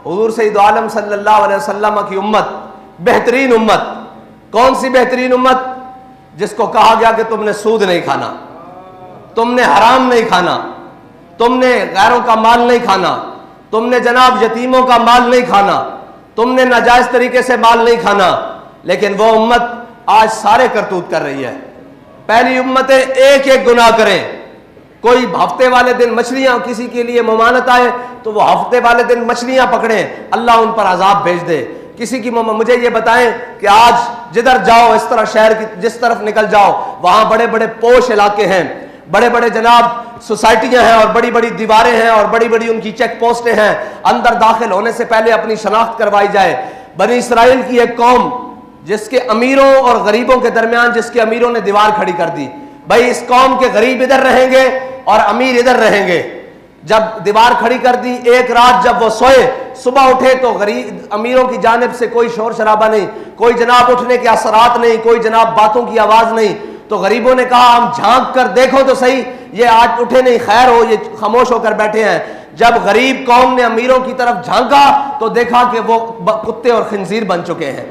हुजूर सैयद आलम सल्लल्लाहु अलैहि वसल्लम की उम्मत बेहतरीन उम्मत। कौन सी बेहतरीन उम्मत? जिसको कहा गया कि तुमने सूद नहीं खाना, तुमने हराम नहीं खाना, तुमने गैरों का माल नहीं खाना, तुमने जनाब यतीमों का माल नहीं खाना, तुमने नाजायज तरीके से माल नहीं खाना। लेकिन वो उम्मत आज सारे करतूत कर रही है। पहली उम्मतें एक एक गुनाह करें। कोई हफ्ते वाले दिन मछलियां किसी के लिए ममानत आए तो वो हफ्ते वाले दिन मछलियां पकड़ें, अल्लाह उन पर अजाब भेज दे। किसी की मुझे ये बताएं कि आज जिधर जाओ, इस तरह शहर की जिस तरफ निकल जाओ, वहां बड़े बड़े पोश इलाके हैं, बड़े बड़े जनाब सोसाइटियां हैं और बड़ी बड़ी दीवारें हैं और बड़ी बड़ी उनकी चेक पोस्टें हैं। अंदर दाखिल होने से पहले अपनी शनाख्त करवाई जाए। बनी इसराइल की एक कौम जिसके अमीरों और गरीबों के दरमियान जिसके अमीरों ने दीवार खड़ी कर दी। भाई इस कौम के गरीब इधर रहेंगे और अमीर इधर रहेंगे। जब दीवार खड़ी कर दी, एक रात जब वो सोए, सुबह उठे तो गरीब अमीरों की जानिब से कोई शोर शराबा नहीं, कोई जनाब उठने के असरात नहीं, कोई जनाब बातों की आवाज नहीं। तो गरीबों ने कहा हम झांक कर देखो तो सही, ये आज उठे नहीं, खैर हो, ये खामोश होकर बैठे हैं। जब गरीब कौम ने अमीरों की तरफ झांका तो देखा कि वो कुत्ते और खिंजीर बन चुके हैं।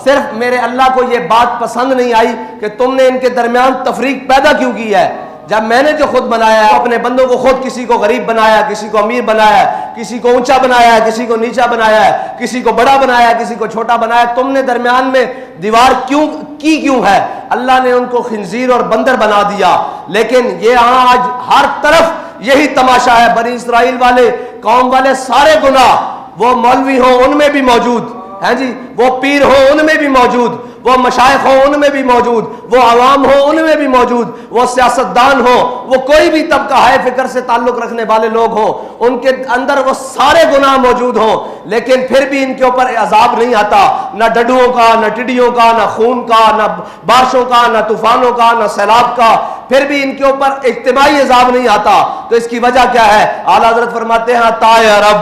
सिर्फ मेरे अल्लाह को यह बात पसंद नहीं आई कि तुमने इनके दरमियान तफरीक पैदा क्यों की है। जब मैंने जो खुद बनाया है अपने बंदों को, खुद किसी को गरीब बनाया, किसी को अमीर बनाया, किसी को ऊंचा बनाया, किसी को नीचा बनाया, किसी को बड़ा बनाया, किसी को छोटा बनाया, तुमने दरमियान में दीवार क्यों है? अल्लाह ने उनको खिंजीर और बंदर बना दिया। लेकिन ये आज हर तरफ यही तमाशा है। बनी इसराइल वाले, कौम वाले सारे गुनाह, वो मौलवी हो उनमें भी मौजूद है जी, वो पीर हो उनमें भी मौजूद, वो मशाइख हो उनमें भी मौजूद, वो अवाम हो उनमें भी मौजूद, वो सियासतदान हो, वो कोई भी तबका है फिक्र से ताल्लुक रखने वाले लोग हो, उनके अंदर वो सारे गुनाह मौजूद हो। लेकिन फिर भी इनके ऊपर अजाब नहीं आता, ना डड्डुओं का, ना टिड्डियों का, ना खून का, ना बारिशों का, ना तूफानों का, ना सैलाब का, फिर भी इनके ऊपर इज्तिमाई अजाब नहीं आता। तो इसकी वजह क्या है? आला हज़रत फरमाते हैं ताए अरब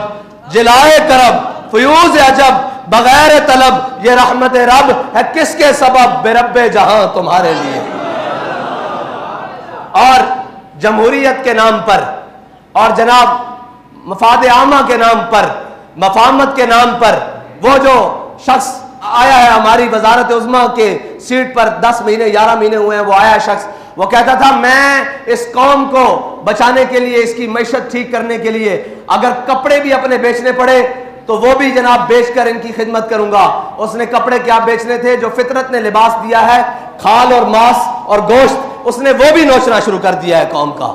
जिलाए करब फ्यूज अजब बगैर तलब, ये रहमत रब है किसके सबब, बेरब्बे जहां तुम्हारे लिए। और जमहूरियत के नाम पर और जनाब मफाद आमा के नाम पर, मफामत के नाम पर, वो जो शख्स आया है हमारी वजारत उज़्मा के सीट पर 10 महीने 11 महीने हुए हैं, वो आया शख्स, वो कहता था मैं इस कौम को बचाने के लिए, इसकी मैशत ठीक करने के लिए अगर कपड़े भी अपने बेचने पड़े तो वो भी जनाब बेचकर इनकी खिदमत करूंगा। उसने कपड़े क्या बेचने थे? जो फितरत ने लिबास दिया है, खाल और मांस और गोश्त, उसने वो भी नोचना शुरू कर दिया है कौम का।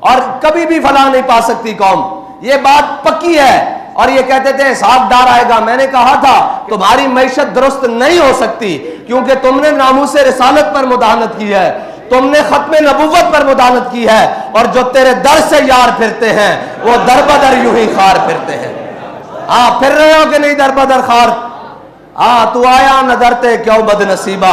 और कभी भी फलाह नहीं पा सकती कौम, ये बात पक्की है। और ये कहते थे हिसाब डार आएगा। मैंने कहा था तुम्हारी मैशत दुरुस्त नहीं हो सकती क्योंकि तुमने नामूसे रिसालत पर मुदाहनत की है, तुमने खत्मे नबुव्वत पर मुदाहनत की है, और जो तेरे दर से यार फिरते हैं वो दर बदर यूं ही खार फिरते हैं। हाँ, फिर रहे हो कि नहीं दर बदर खार? हाँ, तू आया नजरते क्यों बदनसीबा।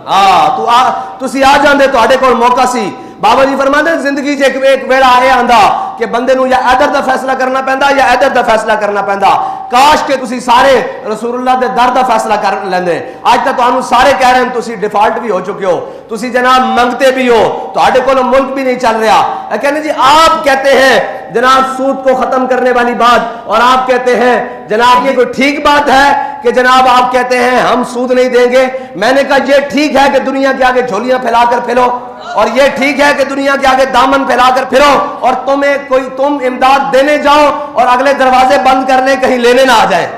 हाँ, तुसी आ जाते तुहाडे कोल मौका सी। बाबा जी फरमाते जिंदगी च एक वेला आए आंदा कि बंदे नूं या इधर दा फैसला करना पैंदा या इधर दा फैसला करना पैंदा। काश के तुसी सारे रसूलुल्लाह दे दर दा फैसला कर लेंदे। आज तक तुहानू सारे कह रहे हैं तुसी डिफॉल्ट भी हो चुके हो, तुसी जनाब मंगते भी हो, तुहाडे कोल मुल्क भी नहीं चल रहा। कहने जी आप कहते हैं जनाब सूद को खत्म करने वाली बात, और आप कहते हैं जनाब ये कोई ठीक बात है कि जनाब आप कहते हैं हम सूद नहीं देंगे। मैंने कहा ये ठीक है कि दुनिया के आगे झोलियां फैलाकर फिरो, और ये ठीक है कि दुनिया के आगे दामन फैलाकर फिरो, और तुम इमदाद देने जाओ और अगले दरवाजे बंद करने कहीं लेने ना आ जाए,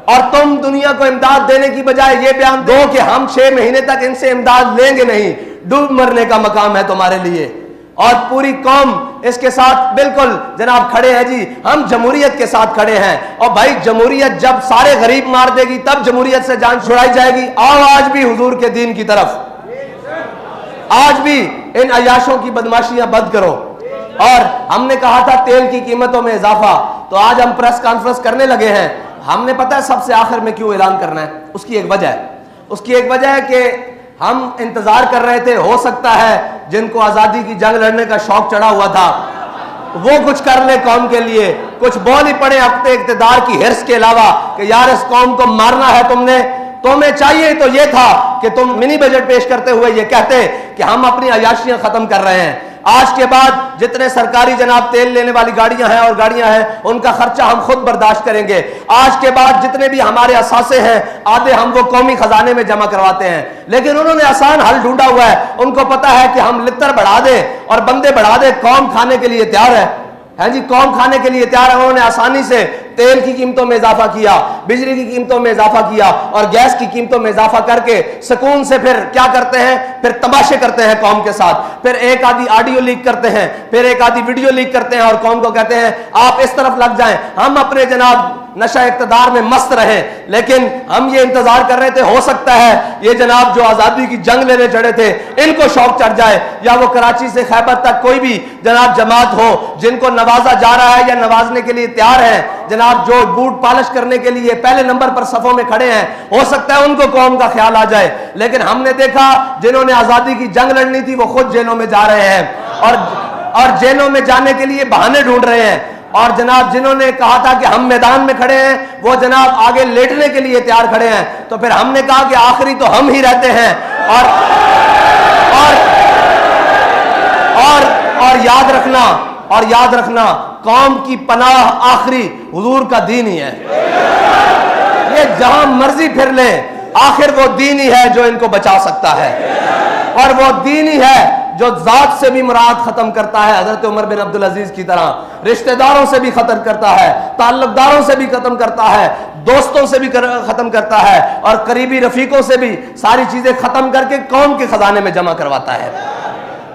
और तुम दुनिया को इमदाद देने की बजाय ये बयान दो कि हम 6 महीने तक इनसे इमदाद लेंगे नहीं। डूब मरने का मकाम है तुम्हारे लिए। और पूरी कौम इसके साथ बिल्कुल जनाब खड़े हैं जी, हम जमहूरियत के साथ खड़े हैं। और भाई जमहूरियत जब सारे गरीब मार देगी तब जमहूरियत से जान छुड़ाई जाएगी। आओ आज भी हुजूर के दीन की तरफ, आज भी इन अयाशों की बदमाशियां बंद करो। और हमने कहा था तेल की कीमतों में इजाफा, तो आज हम प्रेस कॉन्फ्रेंस करने लगे हैं। हमने पता है सबसे आखिर में क्यों ऐलान करना है, उसकी एक वजह है। उसकी एक वजह है कि हम इंतजार कर रहे थे, हो सकता है जिनको आजादी की जंग लड़ने का शौक चढ़ा हुआ था वो कुछ कर ले कौम के लिए, कुछ बोल ही पड़े अपने इक़्तिदार की हिर्स के अलावा कि यार इस कौम को मारना है तुमने। तुम्हें चाहिए तो ये था कि तुम मिनी बजट पेश करते हुए ये कहते कि हम अपनी अयाशियां खत्म कर रहे हैं। आज के बाद जितने सरकारी जनाब तेल लेने वाली गाड़ियां हैं और गाड़ियां हैं, उनका खर्चा हम खुद बर्दाश्त करेंगे। आज के बाद जितने भी हमारे असासे हैं, आधे हम वो कौमी खजाने में जमा करवाते हैं। लेकिन उन्होंने आसान हल ढूंढा हुआ है। उनको पता है कि हम लित्र बढ़ा दें और बंदे बढ़ा दें, कौम खाने के लिए तैयार है जी, कौम खाने के लिए तैयार है। उन्होंने आसानी से तेल की कीमतों में इजाफा किया, बिजली की कीमतों में इजाफा किया और गैस की कीमतों में इजाफा करके सुकून से फिर क्या करते हैं, फिर तमाशे करते हैं कौम के साथ। फिर एक आधी ऑडियो लीक करते हैं, फिर एक आधी वीडियो लीक करते हैं और कौम को कहते हैं आप इस तरफ लग जाएं। हम अपने जनाब नशा इक़्तिदार में मस्त रहे, लेकिन हम ये इंतजार कर रहे थे हो सकता है ये जनाब जो आजादी की जंग लेने चढ़े थे इनको शौक चढ़ जाए, या वो कराची से खैबर तक कोई भी जनाब जमात हो जिनको नवाजा जा रहा है या नवाजने के लिए तैयार है, जनाब जो बूट पॉलिश करने के लिए पहले नंबर पर सफों में खड़े हैं, हो सकता है उनको कौम का ख्याल आ जाए। लेकिन हमने देखा जिन्होंने आजादी की जंग लड़नी थी वो खुद जेलों में जा रहे हैं और जेलों में जाने के लिए बहाने ढूंढ रहे हैं। और जनाब जिन्होंने कहा था कि हम मैदान में खड़े हैं वो जनाब आगे लेटने के लिए तैयार खड़े हैं। तो फिर हमने कहा कि आखिरी तो हम ही रहते हैं और याद रखना कौम की पनाह आखिरी हुजूर का दीन ही है। ये जहां मर्जी फिर ले, आखिर वो दीन ही है जो इनको बचा सकता है, और वो दीन ही है जो जात से भी मुराद खत्म करता है, हजरत उमर बिन अब्दुल अजीज की तरह रिश्तेदारों से भी खत्म करता है, ताल्लुकदारों से भी खत्म करता है, दोस्तों से भी खत्म करता है और करीबी रफीकों से भी सारी चीजें खत्म करके कौम के खजाने में जमा करवाता है।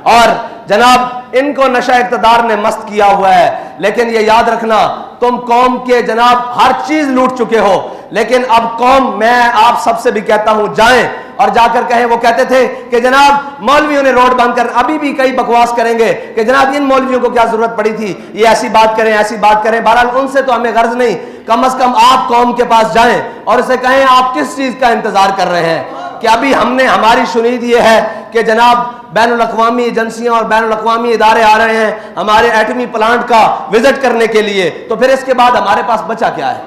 और जनाब इनको नशा इक़्तिदार ने मस्त किया हुआ है। लेकिन ये याद रखना तुम कौम के जनाब हर चीज लूट चुके हो, लेकिन अब कौम, मैं आप सबसे भी कहता हूं जाएं और जाकर कहें। वो कहते थे कि जनाब मौलवियों ने रोड बंद कर, अभी भी कई बकवास करेंगे कि जनाब इन मौलवियों को क्या जरूरत पड़ी थी, ये ऐसी बात करें ऐसी बात करें। बहरहाल उनसे तो हमें गर्ज नहीं, कम से कम आप कौम के पास जाएं और उसे कहें आप किस चीज का इंतजार कर रहे हैं। कि अभी हमने हमारी शुनीद ये है कि जनाब बैनुल अक़वामी एजेंसियां और बैनुल अक़वामी इदारे आ रहे हैं हमारे एटमी प्लांट का विजिट करने के लिए, तो फिर इसके बाद हमारे पास बचा क्या है?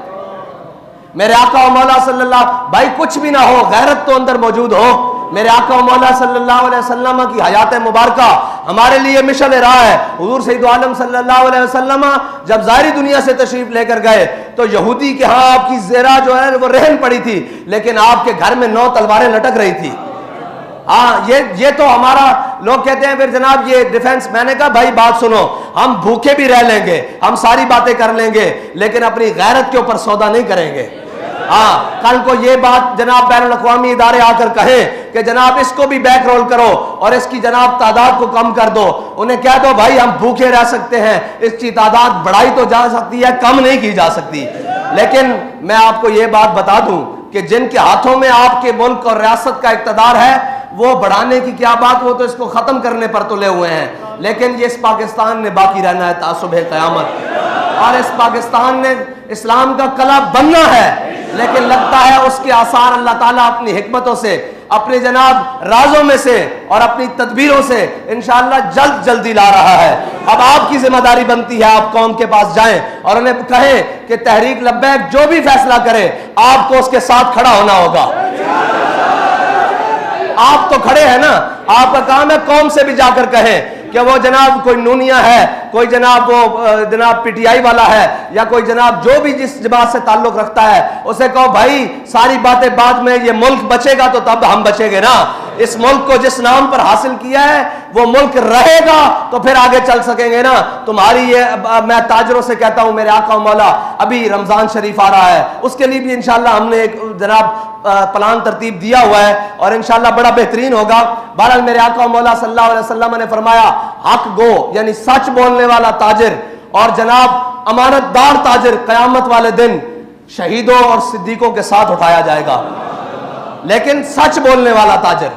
मेरे आका और मौला सल्लल्लाहु, भाई कुछ भी ना हो, गैरत तो अंदर मौजूद हो। मेरे आका और मौला सल्लल्लाहु अलैहि वसल्लम की हयात मुबारका हमारे लिए मिशल राह है। हुजूर सैयद आलम सल्लल्लाहु अलैहि वसल्लम जब ज़ाहिरी दुनिया से तशरीफ लेकर गए तो यहूदी के यहाँ आपकी ज़ेरा जो है वो रहन पड़ी थी, लेकिन आपके घर में 9 तलवारें लटक रही थी। हाँ, ये तो हमारा, लोग कहते हैं फिर जनाब ये डिफेंस। मैंने कहा भाई बात सुनो, हम भूखे भी रह लेंगे, हम सारी बातें कर लेंगे, लेकिन अपनी गैरत के ऊपर सौदा नहीं करेंगे। हाँ, कल को ये बात जनाब बैनुल अक़वामी इदारे आकर कहें कि जनाब इसको भी बैक रोल करो और इसकी जनाब तादाद को कम कर दो, उन्हें कह दो भाई हम भूखे रह सकते हैं, इसकी तादाद बढ़ाई तो जा सकती है, कम नहीं की जा सकती। लेकिन मैं आपको ये बात बता दूं कि जिनके हाथों में आपके मुल्क और रियासत का इक़्तिदार है वो बढ़ाने की क्या बात, वो तो इसको खत्म करने पर तुले हुए हैं। लेकिन ये इस पाकिस्तान ने बाकी रहना है तासुबह क़यामत, और इस पाकिस्तान ने इस्लाम का कला बनना है। लेकिन लगता है उसके आसार अल्लाह ताला अपनी हिकमतों से, अपने जनाब राजों में से और अपनी तदबीरों से इंशाअल्लाह जल्दी ला रहा है। अब आपकी जिम्मेदारी बनती है आप कौम के पास जाएं और उन्हें कहें कि तहरीक लब्बैक जो भी फैसला करे आपको उसके साथ खड़ा होना होगा। आप तो खड़े हैं ना, आपका काम है कौम से भी जाकर कहें कि वो जनाब कोई नूनिया है, कोई जनाब वो जनाब पीटीआई वाला है, या कोई जनाब जो भी जिस जमात से ताल्लुक रखता है, उसे कहो भाई सारी बातें बाद में, ये मुल्क बचेगा तो तब हम बचेंगे ना। इस मुल्क को जिस नाम पर हासिल किया है वो मुल्क रहेगा तो फिर आगे चल सकेंगे ना। तुम्हारी ये, मैं ताजरों से कहता हूं मेरे आका मौला, अभी रमजान शरीफ आ रहा है, उसके लिए भी इंशाल्लाह हमने एक जनाब प्लान तरतीब दिया हुआ है और इंशाल्लाह बड़ा बेहतरीन होगा। बहरहाल मेरे आका मौला सल्लल्लाहु अलैहि वसल्लम ने फरमाया हक गो यानी सच बोलने वाला ताजिर और जनाब अमानतदार ताजिर क़यामत वाले दिन शहीदों और सिद्दीकों के साथ उठाया जाएगा। लेकिन सच बोलने वाला ताजिर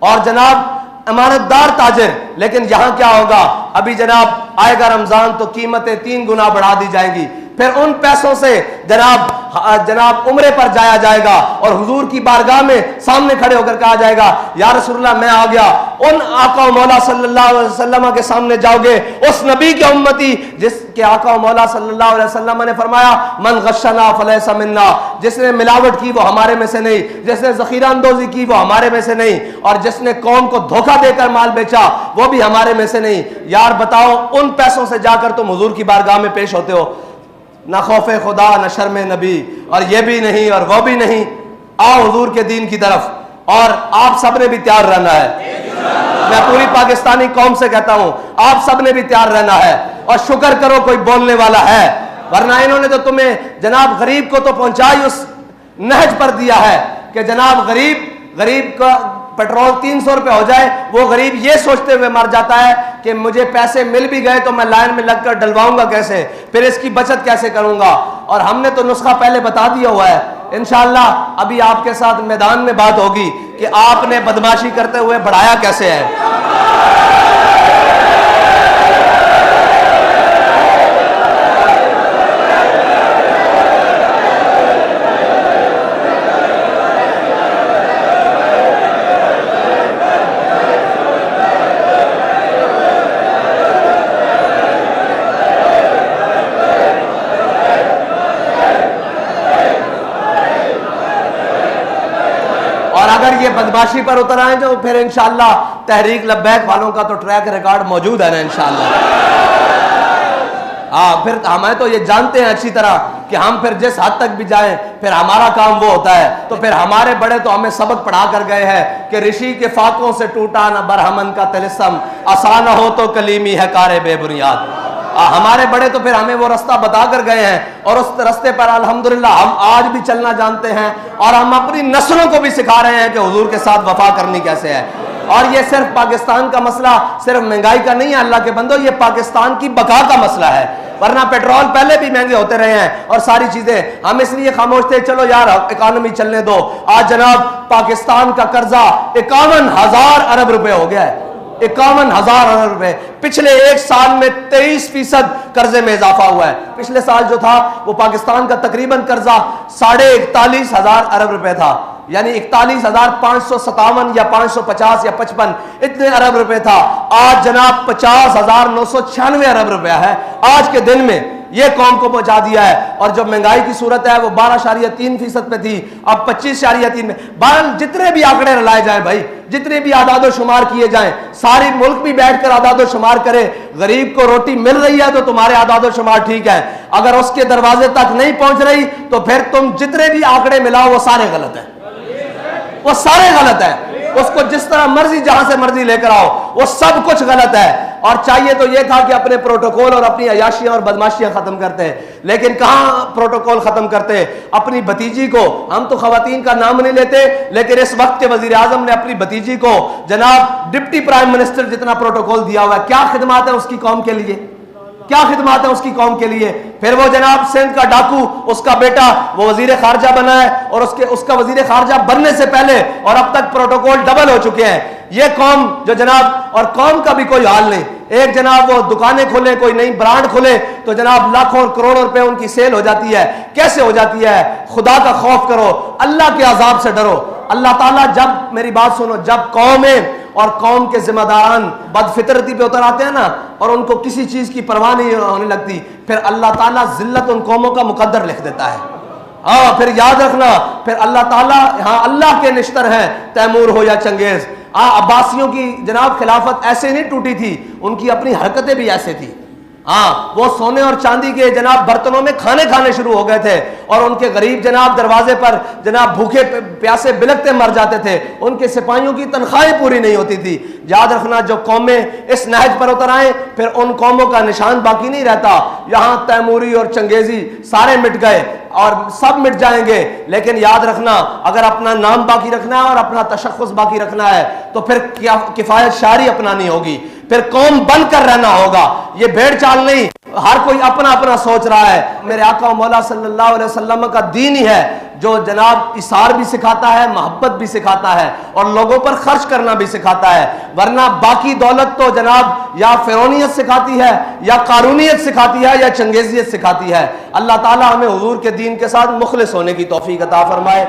और जनाब अमानतदार ताजिर, लेकिन यहां क्या होगा, अभी जनाब आएगा रमजान तो कीमतें 3 गुना बढ़ा दी जाएंगी, फिर उन पैसों से जनाब उम्रे पर जाया जाएगा और हुजूर की बारगाह में सामने खड़े होकर कहा जाएगा या रसूलुल्लाह मैं आ गया, उन आका मौला सल्लल्लाहु अलैहि वसल्लम के सामने जाओगे, उस नबी के उम्मती जिसके आका मौला सल्लल्लाहु अलैहि वसल्लम ने फरमाया मन गश्शना फलैसा मिन्ना, जिसने मिलावट की वो हमारे में से नहीं, जिसने जखीरा अंदोजी की वो हमारे में से नहीं, और जिसने कौम को धोखा देकर माल बेचा वो भी हमारे में से नहीं। यार बताओ, उन पैसों से जाकर तुम हुजूर की बारगाह में पेश होते हो, ना खौफे खुदा न शर्म नबी, और ये भी नहीं और वो भी नहीं। आओ हुजूर के दीन की तरफ, और आप सब ने भी तैयार रहना है। मैं पूरी पाकिस्तानी कौम से कहता हूं, आप सब ने भी तैयार रहना है, और शुक्र करो कोई बोलने वाला है, वरना इन्होंने तो तुम्हें जनाब गरीब को तो पहुंचाई उस नहज पर दिया है कि जनाब गरीब का पेट्रोल 300 रुपये हो जाए, वो गरीब ये सोचते हुए मर जाता है कि मुझे पैसे मिल भी गए तो मैं लाइन में लगकर डलवाऊंगा कैसे, फिर इसकी बचत कैसे करूंगा। और हमने तो नुस्खा पहले बता दिया हुआ है। इंशाअल्लाह अभी आपके साथ मैदान में बात होगी कि आपने बदमाशी करते हुए बढ़ाया कैसे है। अगर ये बदमाशी पर उतर आए तो फिर इंशाअल्लाह तहरीक लब्बैक वालों का तो ट्रैक रिकॉर्ड मौजूद है ना इंशाअल्लाह। हाँ, फिर हमें तो ये जानते हैं अच्छी तरह कि हम फिर जिस हद तक भी जाएं फिर हमारा काम वो होता है। तो फिर हमारे बड़े तो हमें सबक पढ़ा कर गए हैं कि ऋषि के फाकों से टूटा न बरहमन का तिलस्म, आसान हो तो कलीमी है कारे बेबुनियाद। हमारे बड़े तो फिर हमें वो रास्ता बता कर गए हैं, और उस रास्ते पर अल्हम्दुलिल्लाह हम आज भी चलना जानते हैं, और हम अपनी नस्लों को भी सिखा रहे हैं कि हुजूर के साथ वफा करनी कैसे है। और ये सिर्फ पाकिस्तान का मसला, सिर्फ महंगाई का नहीं है अल्लाह के बंदो, ये पाकिस्तान की बका का मसला है। वरना पेट्रोल पहले भी महंगे होते रहे हैं और सारी चीजें, हम इसलिए खामोश थे चलो यार इकोनॉमी चलने दो। आज जनाब पाकिस्तान का कर्जा 51,000 अरब रुपए हो गया है, 51,000 अरब रुपए। पिछले एक साल में 23% कर्जे में इजाफा हुआ है। पिछले साल जो था वो पाकिस्तान का तकरीबन कर्जा 41,500 अरब रुपए था, यानी 41,557 या 550 या 55 इतने अरब रुपए था। आज जनाब 50,996 अरब रुपया है आज के दिन में, ये कौम को पहुंचा दिया है। और जो महंगाई की सूरत है वो 12.3% पे थी, अब 25.3 में। बहरहाल जितने भी आंकड़े लाए जाएं भाई, जितने भी आदादो शुमार किए जाएं, सारी मुल्क भी बैठकर आदादो शुमार करे, गरीब को रोटी मिल रही है तो तुम्हारे आदादो शुमार ठीक है, अगर उसके दरवाजे तक नहीं पहुंच रही तो फिर तुम जितने भी आंकड़े मिलाओ वो सारे गलत है, वो सारे गलत है। उसको जिस तरह मर्जी जहां से मर्जी लेकर आओ, वो सब कुछ गलत है। और चाहिए तो यह था कि अपने प्रोटोकॉल और अपनी अयाशियां और बदमाशियां खत्म करते हैं, लेकिन कहां प्रोटोकॉल खत्म करते हैं। अपनी भतीजी को, हम तो खवातीन का नाम नहीं लेते, लेकिन इस वक्त के वजीर आजम ने अपनी भतीजी को जनाब डिप्टी प्राइम मिनिस्टर जितना प्रोटोकॉल दिया हुआ है। क्या खिदमत है उसकी कौम के लिए, क्या खिदमत है उसकी कौम के लिए। फिर वो जनाब सिंध का डाकू, उसका बेटा वो वजीर खारजा बना है, और उसका वजीर खारजा बनने से पहले और अब तक प्रोटोकॉल डबल हो चुके हैं। ये कौम जो जनाब, और कौम का भी कोई हाल नहीं, एक जनाब वो दुकानें खोले, कोई नई ब्रांड खोले तो जनाब लाखों और करोड़ों रुपए उनकी सेल हो जाती है। कैसे हो जाती है? खुदा का खौफ करो, अल्लाह के अजाब से डरो। अल्लाह ताला जब, मेरी बात सुनो, जब कौमें और कौम के जिम्मेदारान बदफितरती पे उतर आते हैं ना, और उनको किसी चीज की परवाह नहीं होने लगती, फिर अल्लाह ताला जिल्लत उन कौमों का मुकद्दर लिख देता है। हाँ, फिर याद रखना, फिर अल्लाह ताला, हाँ अल्लाह के निश्तर हैं, तैमूर हो या चंगेज। अब्बासियों की जनाब खिलाफत ऐसे नहीं टूटी थी, उनकी अपनी हरकतें भी ऐसे थी। हाँ, वो सोने और चांदी के जनाब बर्तनों में खाने खाने शुरू हो गए थे, और उनके गरीब जनाब दरवाजे पर जनाब भूखे प्यासे बिलकते मर जाते थे, उनके सिपाहियों की तनख्वाहें पूरी नहीं होती थी। याद रखना, जो कौमें इस नहज पर उतर आए फिर उन कौमों का निशान बाकी नहीं रहता। यहाँ तैमूरी और चंगेजी सारे मिट गए और सब मिट जाएंगे, लेकिन याद रखना, अगर अपना नाम बाकी रखना है और अपना तशख्खुस बाकी रखना है तो फिर किफायत शारी अपनानी होगी, फिर कौम बनकर रहना होगा। ये भेड़ चाल नहीं, हर कोई अपना अपना सोच रहा है। मेरे आका मौला सल्लल्लाहु अलैहि वसल्लम का दीन ही है जो जनाब इसार भी सिखाता है, मोहब्बत भी सिखाता है, और लोगों पर खर्च करना भी सिखाता है। वरना बाकी दौलत तो जनाब या फिरौनियत सिखाती है, या कारूनियत सिखाती है, या चंगेजियत सिखाती है। अल्लाह ताला हमें हुजूर के दीन के साथ मुखलिस होने की तौफीक अता फरमाए।